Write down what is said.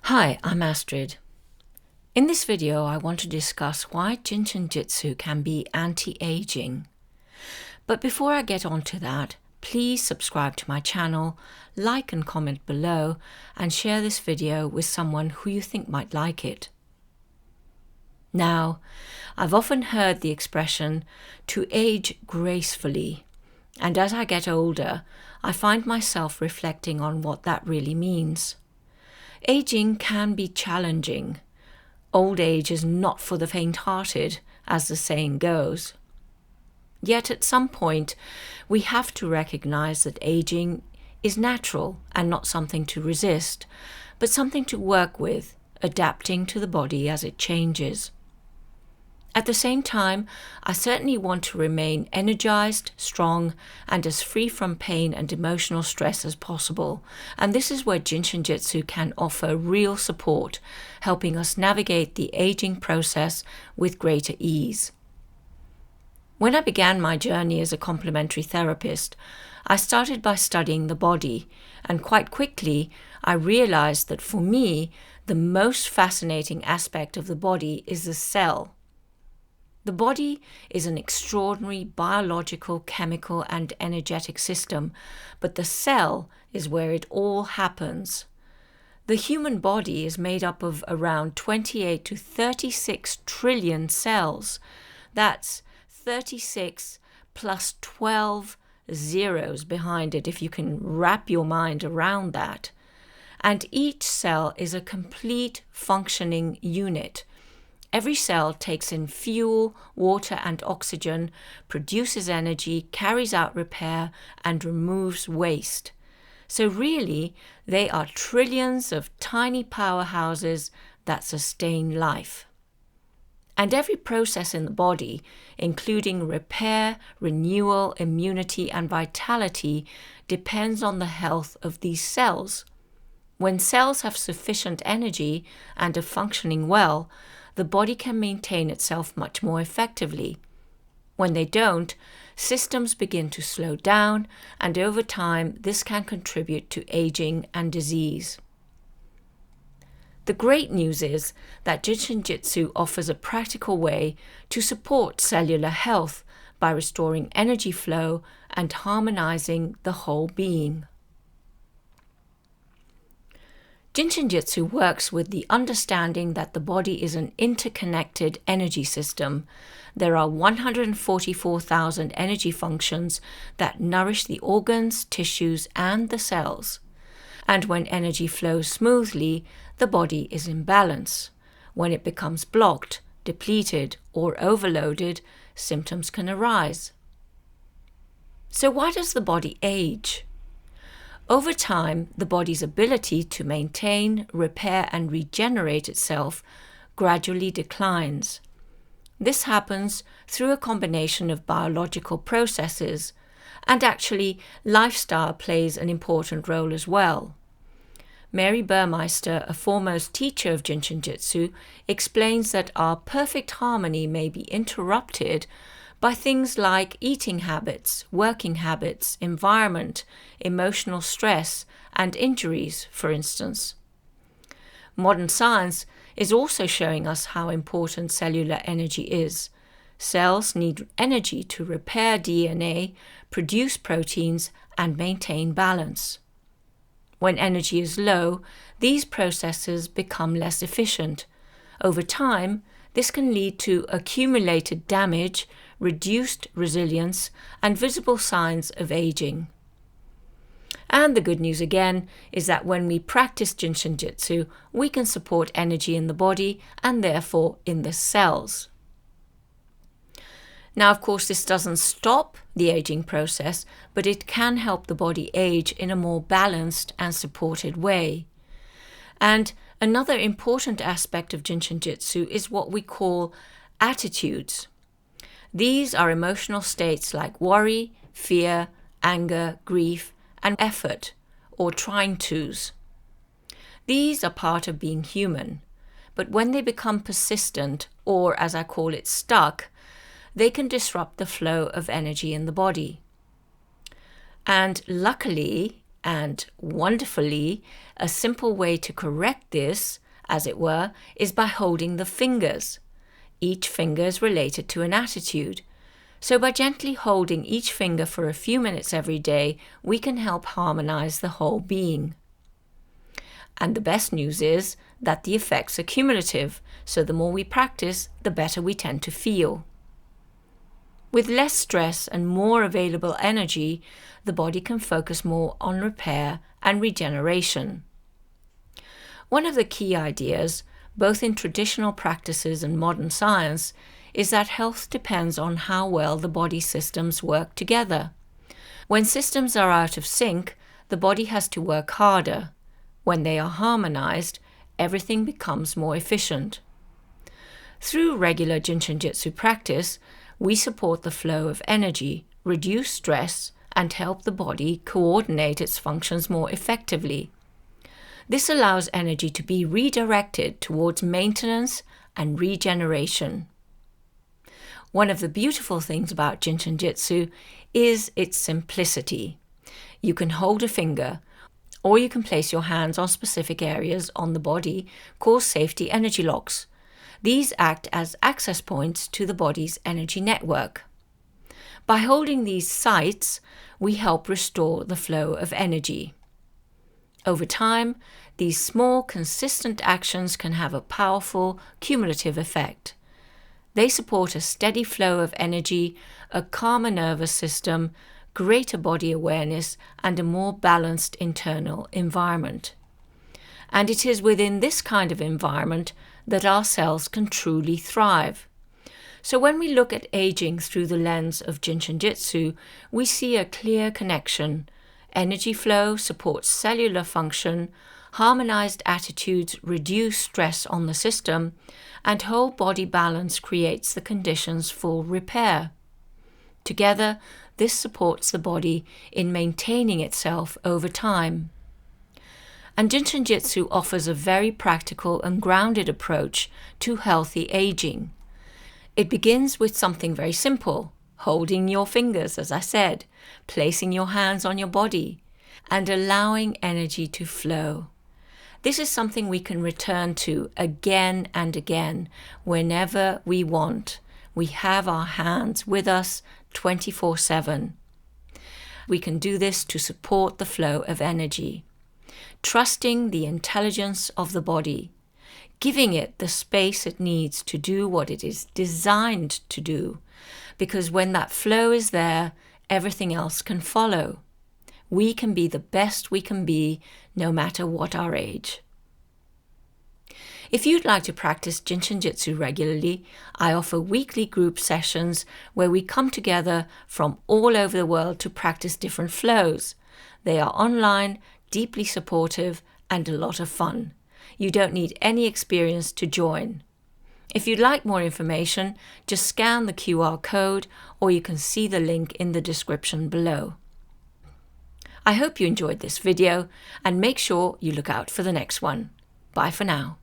Hi, I'm Astrid. In this video, I want to discuss why Jin Shin Jyutsu can be anti-aging. But before I get on to that, please subscribe to my channel, like and comment below, and share this video with someone who you think might like it. Now, I've often heard the expression to age gracefully, and as I get older, I find myself reflecting on what that really means. Aging can be challenging. Old age is not for the faint-hearted, as the saying goes. Yet at some point, we have to recognize that aging is natural and not something to resist, but something to work with, adapting to the body as it changes. At the same time, I certainly want to remain energized, strong, and as free from pain and emotional stress as possible. And this is where Jin Shin Jyutsu can offer real support, helping us navigate the aging process with greater ease. When I began my journey as a complementary therapist, I started by studying the body, and quite quickly I realized that for me, the most fascinating aspect of the body is the cell. The body is an extraordinary biological, chemical, and energetic system, but the cell is where it all happens. The human body is made up of around 28 to 36 trillion cells. That's 36 plus 12 zeros behind it, if you can wrap your mind around that. And each cell is a complete functioning unit. Every cell takes in fuel, water, and oxygen, produces energy, carries out repair, and removes waste. So really, they are trillions of tiny powerhouses that sustain life. And every process in the body, including repair, renewal, immunity, and vitality, depends on the health of these cells. When cells have sufficient energy and are functioning well, the body can maintain itself much more effectively. When they don't, systems begin to slow down, and over time, this can contribute to aging and disease. The great news is that Jin Shin Jyutsu offers a practical way to support cellular health by restoring energy flow and harmonizing the whole being. Jin Shin Jyutsu works with the understanding that the body is an interconnected energy system. There are 144,000 energy functions that nourish the organs, tissues, and the cells. And when energy flows smoothly, the body is in balance. When it becomes blocked, depleted, or overloaded, symptoms can arise. So why does the body age? Over time, the body's ability to maintain, repair, and regenerate itself gradually declines. This happens through a combination of biological processes, and actually, lifestyle plays an important role as well. Mary Burmeister, a foremost teacher of Jin Shin Jyutsu, explains that our perfect harmony may be interrupted by things like eating habits, working habits, environment, emotional stress, and injuries, for instance. Modern science is also showing us how important cellular energy is. Cells need energy to repair DNA, produce proteins, and maintain balance. When energy is low, these processes become less efficient. Over time, this can lead to accumulated damage, reduced resilience, and visible signs of aging. And the good news again is that when we practice Jin Shin Jyutsu, we can support energy in the body and therefore in the cells. Now, of course, this doesn't stop the aging process, but it can help the body age in a more balanced and supported way. And another important aspect of Jin Shin Jyutsu is what we call attitudes. These are emotional states like worry, fear, anger, grief, and effort, or trying tos. These are part of being human, but when they become persistent, or as I call it, stuck, they can disrupt the flow of energy in the body. And luckily, And wonderfully, a simple way to correct this, as it were, is by holding the fingers. Each finger is related to an attitude. So by gently holding each finger for a few minutes every day, we can help harmonize the whole being. And the best news is that the effects are cumulative, so the more we practice, the better we tend to feel. With less stress and more available energy, the body can focus more on repair and regeneration. One of the key ideas, both in traditional practices and modern science, is that health depends on how well the body systems work together. When systems are out of sync, the body has to work harder. When they are harmonized, everything becomes more efficient. Through regular Jin Shin Jyutsu practice, we support the flow of energy, reduce stress, and help the body coordinate its functions more effectively. This allows energy to be redirected towards maintenance and regeneration. One of the beautiful things about Jin Shin Jyutsu is its simplicity. You can hold a finger, or you can place your hands on specific areas on the body called safety energy locks. These act as access points to the body's energy network. By holding these sites, we help restore the flow of energy. Over time, these small, consistent actions can have a powerful, cumulative effect. They support a steady flow of energy, a calmer nervous system, greater body awareness, and a more balanced internal environment. And it is within this kind of environment that our cells can truly thrive. So when we look at aging through the lens of Jin Shin Jyutsu, we see a clear connection. Energy flow supports cellular function, harmonized attitudes reduce stress on the system, and whole body balance creates the conditions for repair. Together, this supports the body in maintaining itself over time. And Jin Shin Jyutsu offers a very practical and grounded approach to healthy aging. It begins with something very simple, holding your fingers, as I said, placing your hands on your body, and allowing energy to flow. This is something we can return to again and again whenever we want. We have our hands with us 24/7. We can do this to support the flow of energy, trusting the intelligence of the body, giving it the space it needs to do what it is designed to do, because when that flow is there, everything else can follow. We can be the best we can be, no matter what our age. If you'd like to practice Jin Shin Jyutsu regularly, I offer weekly group sessions where we come together from all over the world to practice different flows. They are online, deeply supportive, and a lot of fun. You don't need any experience to join. If you'd like more information, just scan the QR code, or you can see the link in the description below. I hope you enjoyed this video, and make sure you look out for the next one. Bye for now.